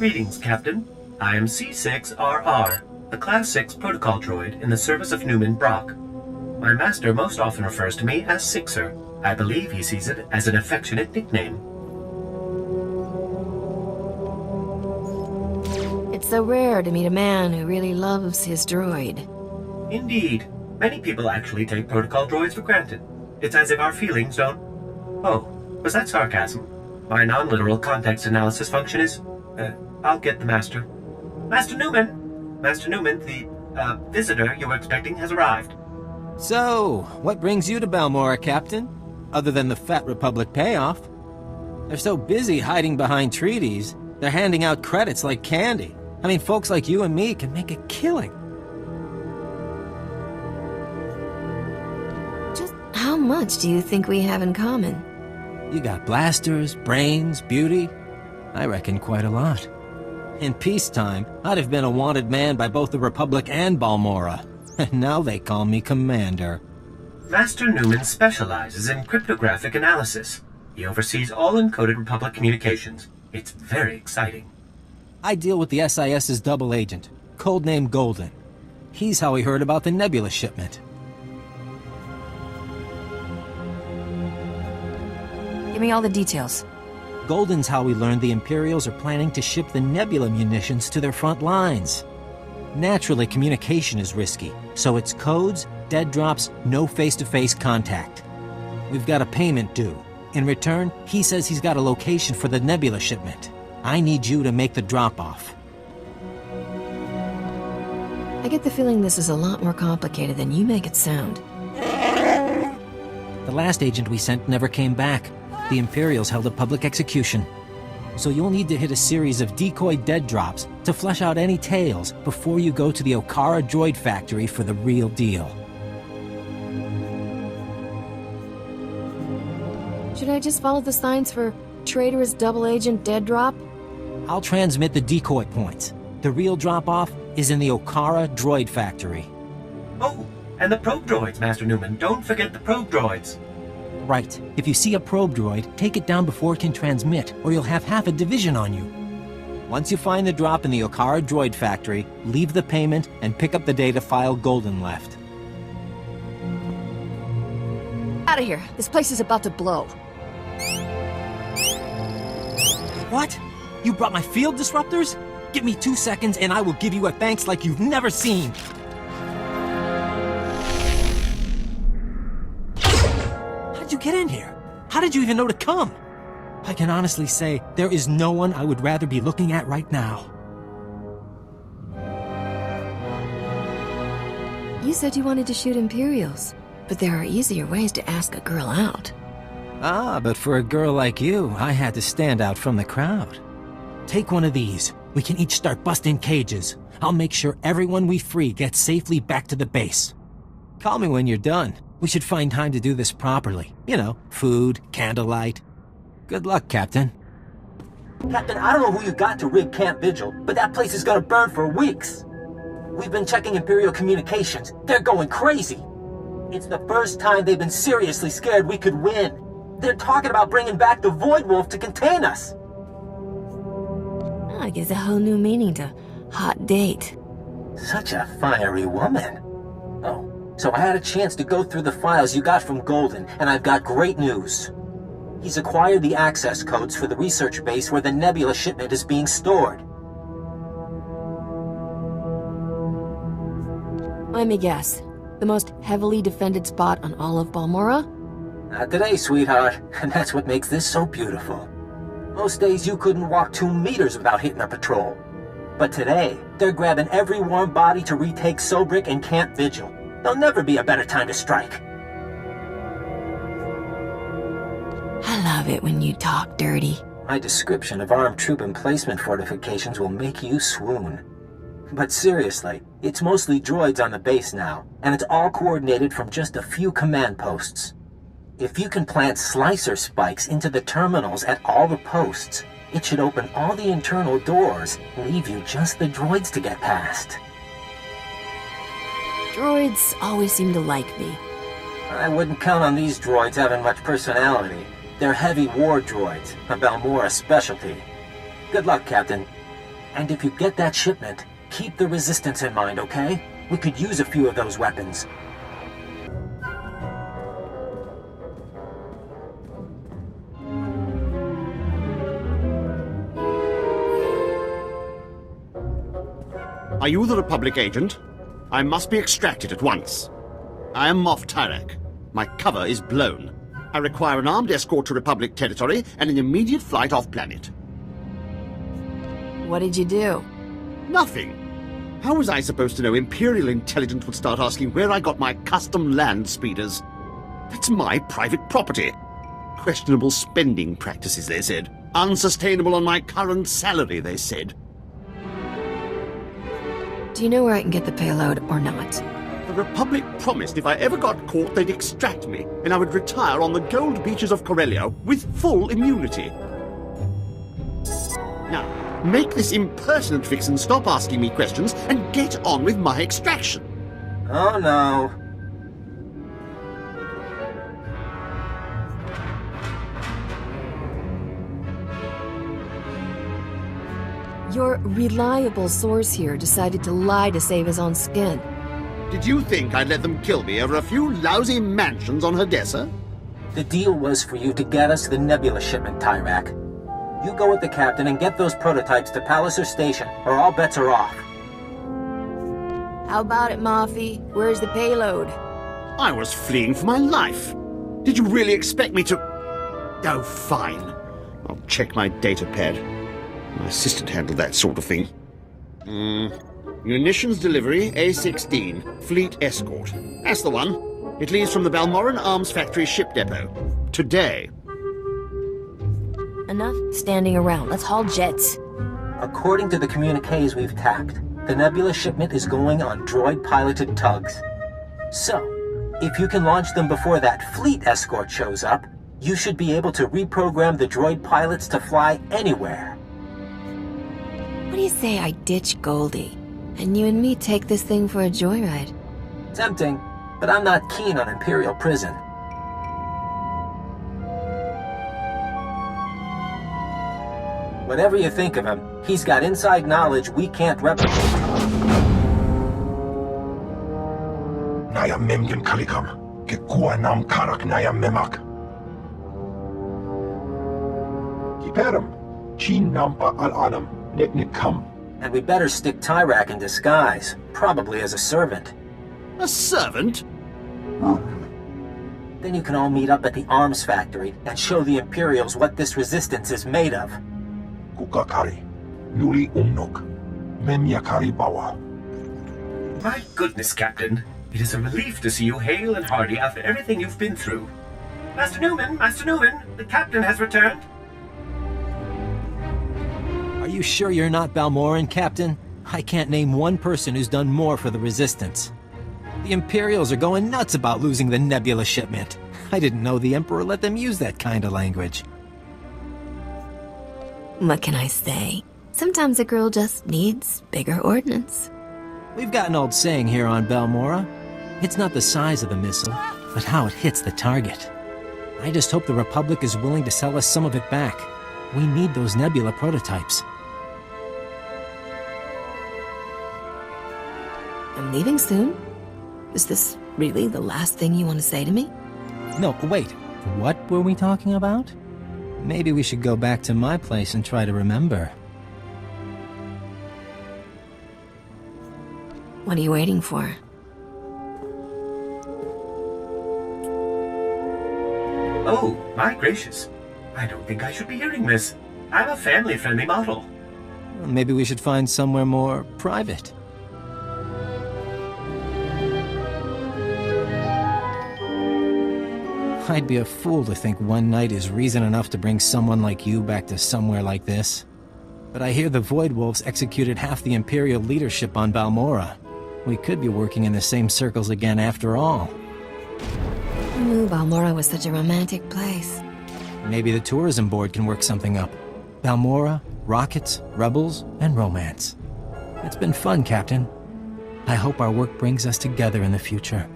Greetings, Captain. I am C6RR, the Class 6 protocol droid in the service of Numen Brock. My master most often refers to me as Sixer. I believe he sees it as an affectionate nickname. It's so rare to meet a man who really loves his droid. Indeed. Many people actually take protocol droids for granted. It's as if our feelings don't... Oh, was that sarcasm? My non-literal context analysis function is... I'll get the Master. Master Numen! Master Numen, the, visitor you were expecting has arrived. So, what brings you to Balmorran, Captain? Other than the Fat Republic payoff? They're so busy hiding behind treaties, they're handing out credits like candy. I mean, folks like you and me can make a killing. Just how much do you think we have in common? You got blasters, brains, beauty. I reckon quite a lot. In peacetime, I'd have been a wanted man by both the Republic and Balmorran. And now they call me Commander. Master Numen specializes in cryptographic analysis. He oversees all encoded Republic communications. It's very exciting. I deal with the SIS's double agent, codename Golden. He's how he heard about the Nebula shipment. Give me all the details. Golden's how we learned the Imperials are planning to ship the Nebula munitions to their front lines. Naturally, communication is risky, so it's codes, dead drops, no face-to-face contact. We've got a payment due. In return, he says he's got a location for the Nebula shipment. I need you to make the drop-off. I get the feeling this is a lot more complicated than you make it sound. The last agent we sent never came back. The Imperials held a public execution. So you'll need to hit a series of decoy dead drops to flesh out any tales before you go to the Okara droid factory for the real deal. Should I just follow the signs for traitorous double agent dead drop? I'll transmit the decoy points. The real drop-off is in the Okara droid factory. Oh, and the probe droids, Master Numen. Don't forget the probe droids. Right. If you see a probe droid, take it down before it can transmit, or you'll have half a division on you. Once you find the drop in the Okara droid factory, leave the payment and pick up the data file Golden left. Out of here. This place is about to blow. What? You brought my field disruptors? Give me 2 seconds and I will give you a thanks like you've never seen. How'd you get in here? How did you even know to come? I can honestly say, there is no one I would rather be looking at right now. You said you wanted to shoot Imperials, but there are easier ways to ask a girl out. Ah, but for a girl like you, I had to stand out from the crowd. Take one of these. We can each start busting cages. I'll make sure everyone we free gets safely back to the base. Call me when you're done. We should find time to do this properly. You know, food, candlelight. Good luck, Captain. Captain, I don't know who you got to rig Camp Vigil, but that place is gonna burn for weeks. We've been checking Imperial communications. They're going crazy. It's the first time they've been seriously scared we could win. They're talking about bringing back the Void Wolf to contain us. That gives a whole new meaning to hot date. Such a fiery woman. Oh, so I had a chance to go through the files you got from Golden, and I've got great news. He's acquired the access codes for the research base where the Nebula shipment is being stored. Let me guess. The most heavily defended spot on all of Balmorran? Not today, sweetheart, and that's what makes this so beautiful. Most days you couldn't walk 2 meters without hitting a patrol. But today, they're grabbing every warm body to retake Sobrik and Camp Vigil. There'll never be a better time to strike. I love it when you talk dirty. My description of armed troop emplacement fortifications will make you swoon. But seriously, it's mostly droids on the base now, and it's all coordinated from just a few command posts. If you can plant slicer spikes into the terminals at all the posts, it should open all the internal doors, leave you just the droids to get past. Droids always seem to like me. I wouldn't count on these droids having much personality. They're heavy war droids, a Balmorran specialty. Good luck, Captain. And if you get that shipment, keep the Resistance in mind, okay? We could use a few of those weapons. Are you the Republic agent? I must be extracted at once. I am Moff Twi'lek. My cover is blown. I require an armed escort to Republic territory and an immediate flight off-planet. What did you do? Nothing. How was I supposed to know Imperial intelligence would start asking where I got my custom land speeders? That's my private property. Questionable spending practices, they said. Unsustainable on my current salary, they said. Do you know where I can get the payload or not? The Republic promised if I ever got caught, they'd extract me, and I would retire on the gold beaches of Corellia with full immunity. Now, make this impertinent vixen stop asking me questions and get on with my extraction. Oh no. Your reliable source here decided to lie to save his own skin. Did you think I'd let them kill me over a few lousy mansions on Hadessa? The deal was for you to get us the Nebula shipment, Twi'lek. You go with the captain and get those prototypes to Palliser Station, or all bets are off. How about it, Moffy? Where's the payload? I was fleeing for my life. Did you really expect me to... Oh, fine. I'll check my data pad. My assistant handled that sort of thing. Munitions delivery, A-16, Fleet Escort. That's the one. It leaves from the Balmorran Arms Factory ship depot. Today. Enough standing around. Let's haul jets. According to the communiques we've tapped, the Nebula shipment is going on droid-piloted tugs. So, if you can launch them before that Fleet Escort shows up, you should be able to reprogram the droid pilots to fly anywhere. What do you say I ditch Goldie, and you and me take this thing for a joyride? Tempting, but I'm not keen on Imperial prison. Whatever you think of him, he's got inside knowledge we can't replicate. Naya memgen kalikam, ke kuwa nam karak naya memak. Kiperam, chin nampa al-adam, neknik kam. And we better stick Twi'lek in disguise, probably as a servant. A servant? Then you can all meet up at the arms factory and show the Imperials what this resistance is made of. Kukakari, Nuli umnok, Memyakari bawa. My goodness, Captain. It is a relief to see you hale and hearty after everything you've been through. Master Numen, the captain has returned. Are you sure you're not Balmorran, Captain? I can't name one person who's done more for the Resistance. The Imperials are going nuts about losing the Nebula shipment. I didn't know the Emperor let them use that kind of language. What can I say? Sometimes a girl just needs bigger ordnance. We've got an old saying here on Balmorra. It's not the size of the missile, but how it hits the target. I just hope the Republic is willing to sell us some of it back. We need those Nebula prototypes. I'm leaving soon. Is this really the last thing you want to say to me? No, wait. What were we talking about? Maybe we should go back to my place and try to remember. What are you waiting for? Oh, my gracious. I don't think I should be hearing this. I'm a family-friendly model. Maybe we should find somewhere more private. I'd be a fool to think one night is reason enough to bring someone like you back to somewhere like this. But I hear the Void Wolves executed half the Imperial leadership on Balmorra. We could be working in the same circles again after all. Who knew Balmorra was such a romantic place? Maybe the tourism board can work something up. Balmorra, rockets, rebels, and romance. It's been fun, Captain. I hope our work brings us together in the future.